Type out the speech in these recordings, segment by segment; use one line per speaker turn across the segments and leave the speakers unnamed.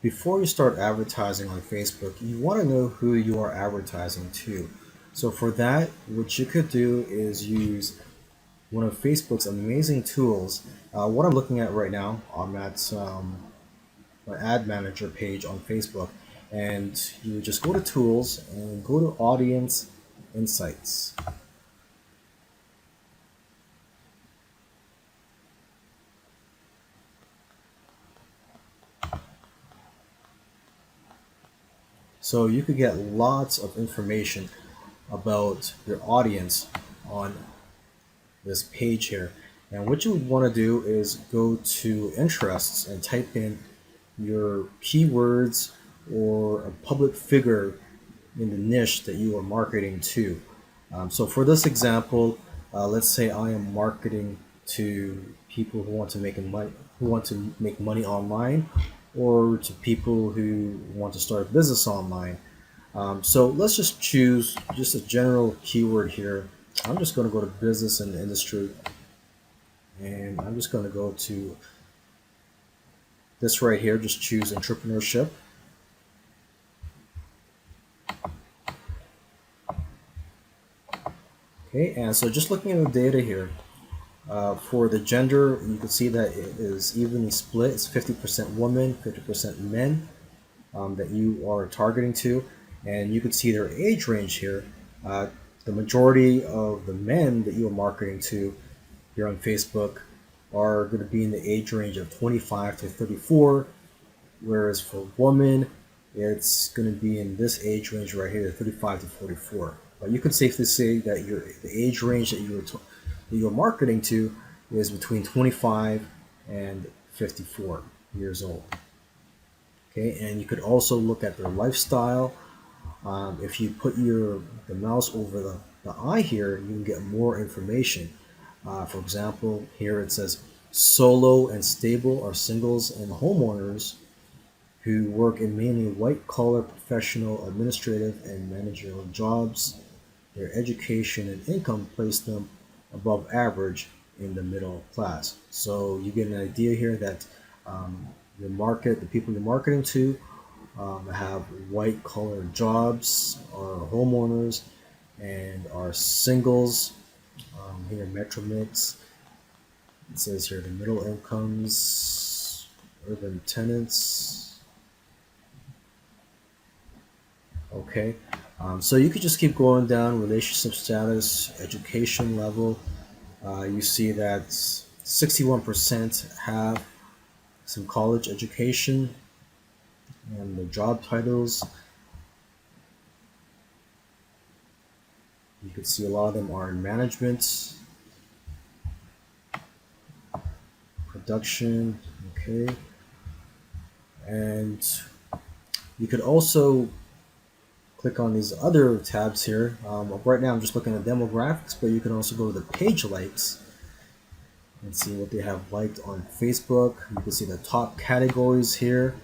before you start advertising on Facebook, you want to know who you are advertising to. So for that, what you could do is use one of Facebook's amazing tools. What I'm looking at right now, I'm at my ad manager page on Facebook, and you just go to Tools and go to Audience Insights. So you could get lots of information about your audience on this page here. And what you would want to do is go to interests and type in your keywords or a public figure in the niche that you are marketing to. So for this example, let's say I am marketing to people who want to make money online, or to people who want to start a business online. So let's just choose just a general keyword here. I'm just going to go to business and industry, and I'm just going to go to this right here. Just choose entrepreneurship. Okay, and so just looking at the data here, for the gender, you can see that it is evenly split. It's 50% women, 50% men that you are targeting to. And you can see their age range here. The majority of the men that you are marketing to here on Facebook are going to be in the age range of 25 to 34, whereas for women, it's going to be in this age range right here, 35 to 44. But you can safely say that the age range that you're marketing to is between 25 and 54 years old. Okay, and you could also look at their lifestyle. If you put the mouse over the eye here, you can get more information. For example, here it says solo and stable are singles and homeowners who work in mainly white-collar professional, administrative, and managerial jobs. Their education and income place them above average in the middle class. So you get an idea here that the people you're marketing to, have white-collar jobs, are homeowners, and are singles. Here, Metro Mix. It says here the middle incomes, urban tenants. Okay, so you could just keep going down, relationship status, education level. You see that 61% have some college education, and the job titles, you can see a lot of them are in management, production. Okay, and you could also click on these other tabs here. Right now I'm just looking at demographics, but you can also go to the page likes and see what they have liked on Facebook. You can see the top categories here.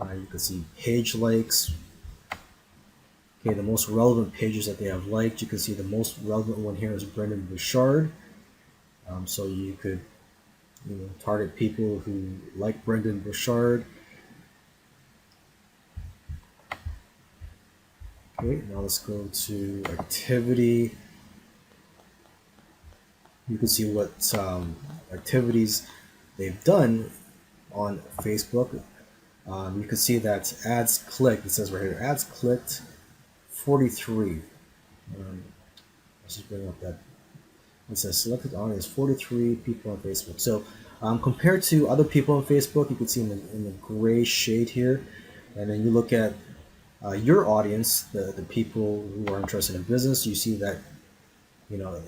You can see page likes. Okay, the most relevant pages that they have liked. You can see the most relevant one here is Brendan Bouchard. So you could target people who like Brendan Bouchard. Okay, now let's go to activity. You can see what activities they've done on Facebook. You can see that ads clicked. It says right here, ads clicked 43. Let's just bring up that. It says selected audience 43 people on Facebook. So compared to other people on Facebook, you can see in the gray shade here, and then you look at your audience, the people who are interested in business. You see that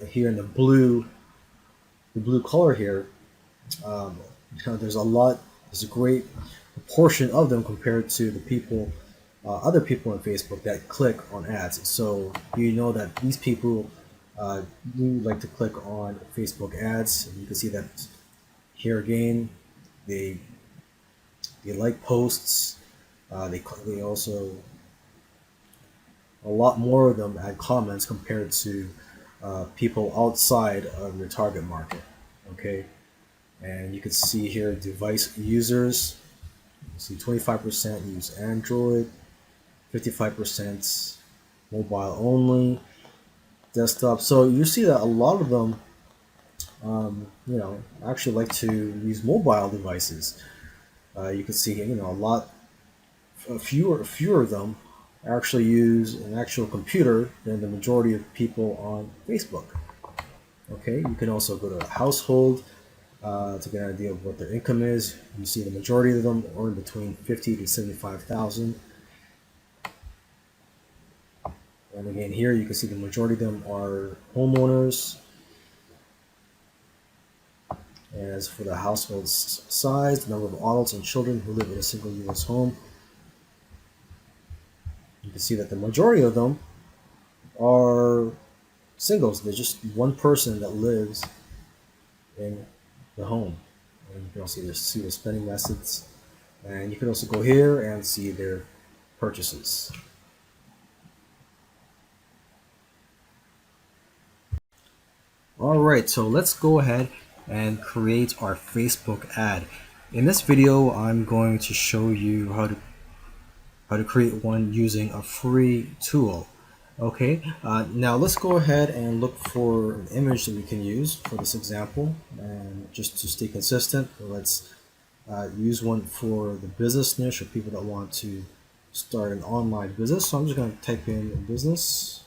here in the blue color here, there's a great proportion of them compared to the people, other people on Facebook that click on ads. So you know that these people do like to click on Facebook ads. And you can see that here again, they like posts. They also, a lot more of them add comments compared to people outside of your target market. Okay, and you can see here device users. see 25% use Android, 55% mobile only, desktop. So you see that a lot of them, actually like to use mobile devices. You can see, fewer of them actually use an actual computer than the majority of people on Facebook. Okay, you can also go to a household to get an idea of what their income is. You see the majority of them earn between 50 to 75,000. And again, here you can see the majority of them are homeowners. And as for the household size, the number of adults and children who live in a single U.S. home, you can see that the majority of them are singles. There's just one person that lives in the home. And you can also see their spending methods. And you can also go here and see their purchases. All right, so let's go ahead and create our Facebook ad. In this video, I'm going to show you how to create one using a free tool. Okay, now let's go ahead and look for an image that we can use for this example. And just to stay consistent, let's use one for the business niche or people that want to start an online business. So I'm just going to type in business.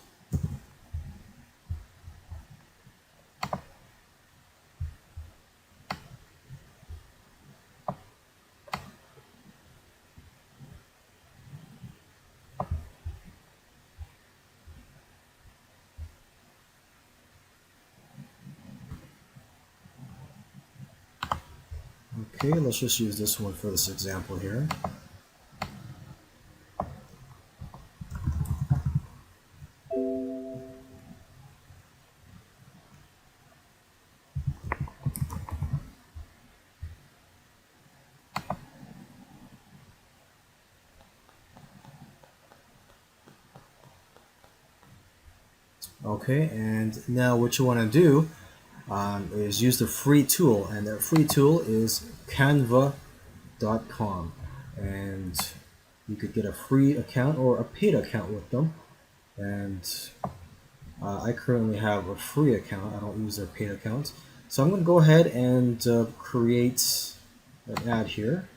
Okay, let's just use this one for this example here. Okay, and now what you want to do is use the free tool, and that free tool is canva.com, and you could get a free account or a paid account with them. And I currently have a free account. I don't use their paid account, so I'm going to go ahead and create an ad here.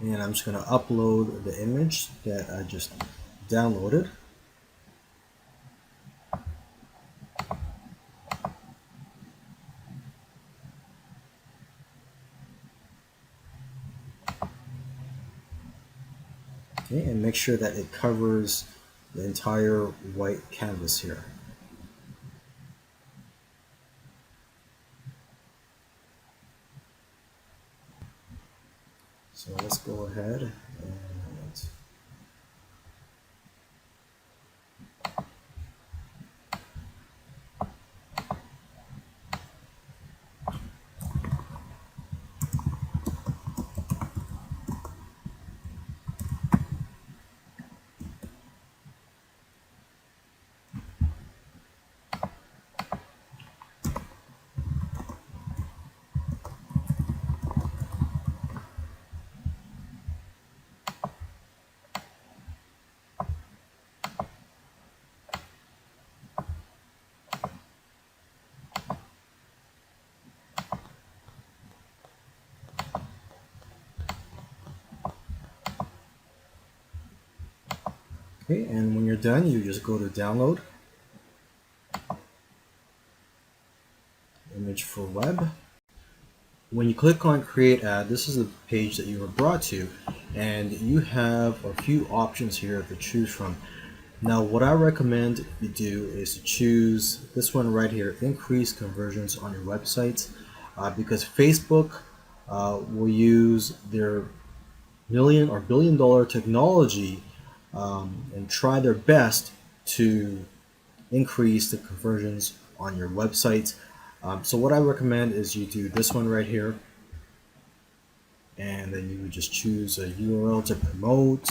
And I'm just going to upload the image that I just downloaded. Okay, and make sure that it covers the entire white canvas here. So let's go ahead and okay, and when you're done, you just go to download image for web. When you click on create ad, this is the page that you were brought to, and you have a few options here to choose from. Now what I recommend you do is to choose this one right here, increase conversions on your website, because Facebook will use their million or billion dollar technology and try their best to increase the conversions on your website. So what I recommend is you do this one right here, and then you would just choose a URL to promote.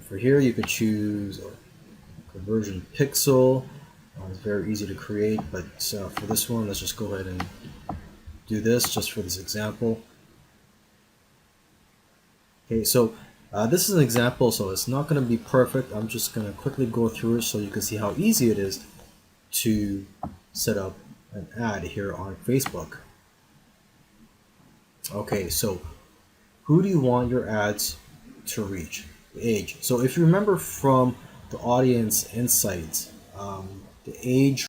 For here, you could choose a conversion pixel. It's very easy to create, but for this one, let's just go ahead and do this just for this example. Okay, so this is an example, so it's not going to be perfect. I'm just going to quickly go through it so you can see how easy it is to set up an ad here on Facebook. Okay, so who do you want your ads to reach? The age. So if you remember from the audience insights, the age